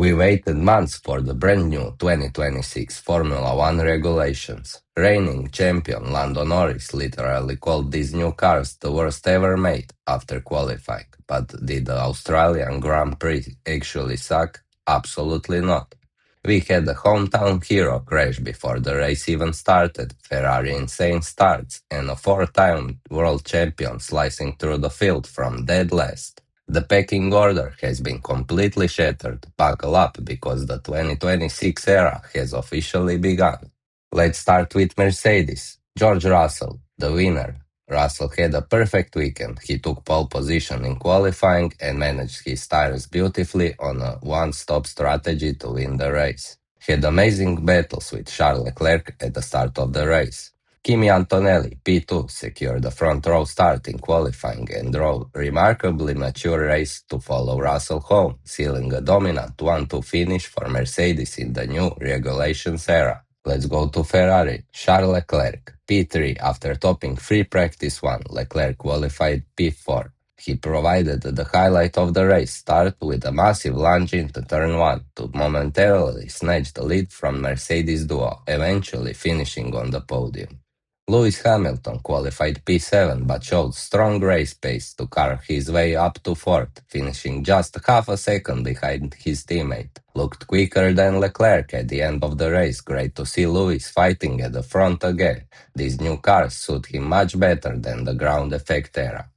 We waited months for the brand new 2026 Formula One regulations. Reigning champion Lando Norris literally called these new cars the worst ever made after qualifying. But did the Australian Grand Prix actually suck? Absolutely not. We had a hometown hero crash before the race even started, Ferrari insane starts, and a four-time world champion slicing through the field from dead last. The pecking order has been completely shattered. Buckle up because the 2026 era has officially begun. Let's start with Mercedes. George Russell, the winner. Russell had a perfect weekend. He took pole position in qualifying and managed his tires beautifully on a one-stop strategy to win the race. Had amazing battles with Charles Leclerc at the start of the race. Kimi Antonelli, P2, secured a front row start in qualifying and drove remarkably mature race to follow Russell home, sealing a dominant 1-2 finish for Mercedes in the new regulations era. Let's go to Ferrari. Charles Leclerc, P3 after topping free practice 1, Leclerc qualified P4. He provided the highlight of the race start with a massive lunge into turn 1 to momentarily snatch the lead from Mercedes duo, eventually finishing on the podium. Lewis Hamilton qualified P7 but showed strong race pace to carve his way up to 4th, finishing just half a second behind his teammate. Looked quicker than Leclerc at the end of the race. Great to see Lewis fighting at the front again. These new cars suit him much better than the ground effect era.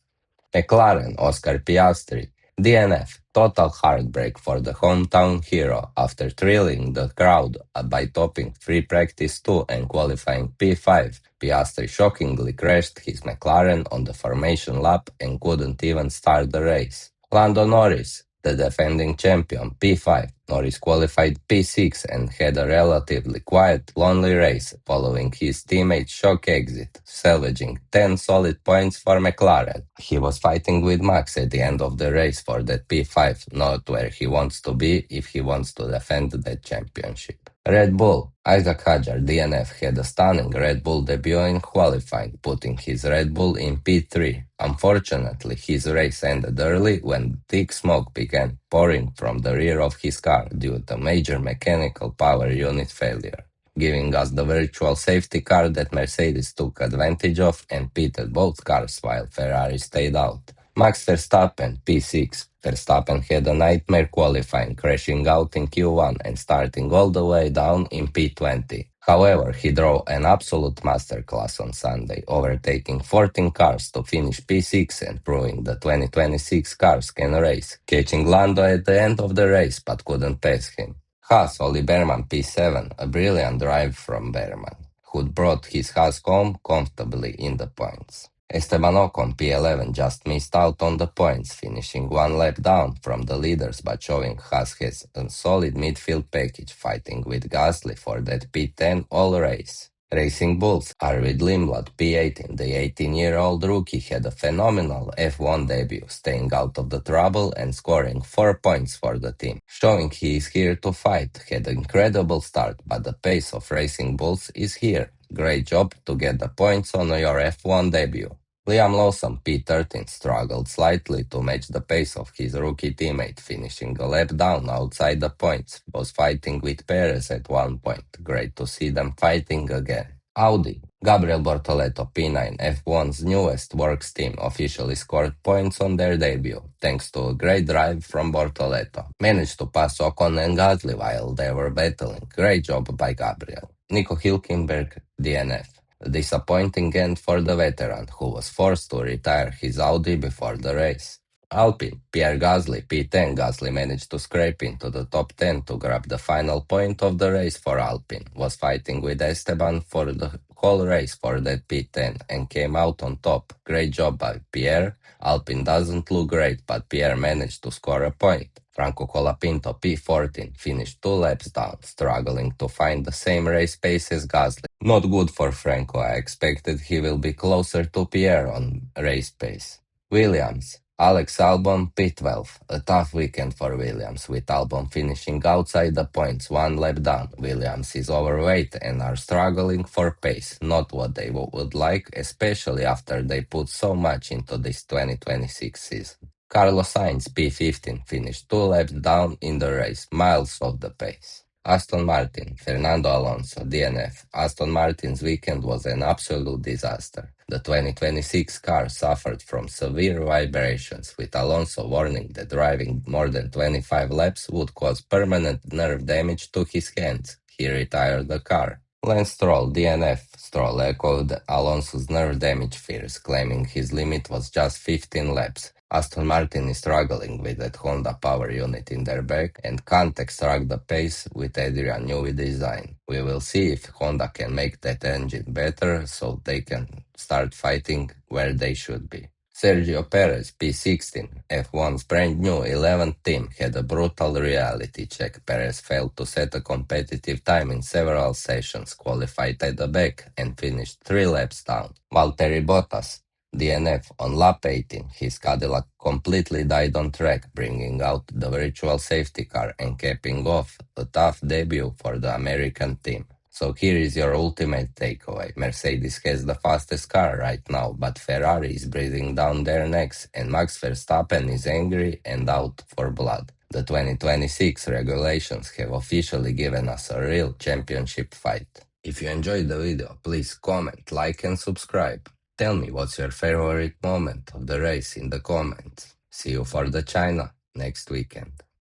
McLaren Oscar Piastri, DNF, total heartbreak for the hometown hero after thrilling the crowd by topping free practice 2 and qualifying P5. Piastri shockingly crashed his McLaren on the formation lap and couldn't even start the race. Lando Norris, the defending champion, P5. Norris qualified P6 and had a relatively quiet, lonely race following his teammate's shock exit, salvaging 10 solid points for McLaren. He was fighting with Max at the end of the race for that P5, not where he wants to be if he wants to defend that championship. Red Bull, Isaac Hadjar, DNF, had a stunning Red Bull debut in qualifying, putting his Red Bull in P3. Unfortunately, his race ended early when thick smoke began pouring from the rear of his car due to major mechanical power unit failure, giving us the virtual safety car that Mercedes took advantage of and pitted both cars while Ferrari stayed out. Max Verstappen, P6. Verstappen had a nightmare qualifying, crashing out in Q1 and starting all the way down in P20. However, he drove an absolute masterclass on Sunday, overtaking 14 cars to finish P6 and proving the 2026 cars can race, catching Lando at the end of the race but couldn't pass him. Haas Oli Berman P7, a brilliant drive from Berman, who brought his Haas home comfortably in the points. Esteban Ocon P11 just missed out on the points, finishing one lap down from the leaders but showing Haas has a solid midfield package, fighting with Gasly for that P10 all race. Racing Bulls, Arvid Limblad P18, the 18-year-old rookie, had a phenomenal F1 debut, staying out of the trouble and scoring 4 points for the team, showing he is here to fight. Had an incredible start, but the pace of Racing Bulls is here. Great job to get the points on your F1 debut. Liam Lawson, P13, struggled slightly to match the pace of his rookie teammate, finishing a lap down outside the points. Was fighting with Perez at one point. Great to see them fighting again. Audi, Gabriel Bortoleto, P9, F1's newest works team, officially scored points on their debut, thanks to a great drive from Bortoleto. Managed to pass Ocon and Gasly while they were battling. Great job by Gabriel. Nico Hülkenberg, DNF. A disappointing end for the veteran, who was forced to retire his Audi before the race. Alpine, Pierre Gasly, P10. Gasly managed to scrape into the top 10 to grab the final point of the race for Alpine. Was fighting with Esteban for the whole race for that P10 and came out on top. Great job by Pierre. Alpine doesn't look great, but Pierre managed to score a point. Franco Colapinto, P14, finished 2 laps down, struggling to find the same race pace as Gasly. Not good for Franco. I expected he will be closer to Pierre on race pace. Williams, Alex Albon, P12. A tough weekend for Williams, with Albon finishing outside the points 1 lap down. Williams is overweight and are struggling for pace, not what they would like, especially after they put so much into this 2026 season. Carlos Sainz P15 finished 2 laps down in the race, miles off the pace. Aston Martin, Fernando Alonso, DNF. Aston Martin's weekend was an absolute disaster. The 2026 car suffered from severe vibrations, with Alonso warning that driving more than 25 laps would cause permanent nerve damage to his hands. He retired the car. Lance Stroll, DNF. Stroll echoed Alonso's nerve damage fears, claiming his limit was just 15 laps. Aston Martin is struggling with that Honda power unit in their back and can't extract the pace with Adrian Newey design. We will see if Honda can make that engine better so they can start fighting where they should be. Sergio Perez, P16, F1's brand new 11th team, had a brutal reality check. Perez failed to set a competitive time in several sessions, qualified at the back, and finished 3 laps down. Valtteri Bottas, DNF, on lap 18, his Cadillac completely died on track, bringing out the virtual safety car and capping off a tough debut for the American team. So here is your ultimate takeaway. Mercedes has the fastest car right now, but Ferrari is breathing down their necks and Max Verstappen is angry and out for blood. The 2026 regulations have officially given us a real championship fight. If you enjoyed the video, please comment, like and subscribe. Tell me what's your favorite moment of the race in the comments. See you for the China next weekend.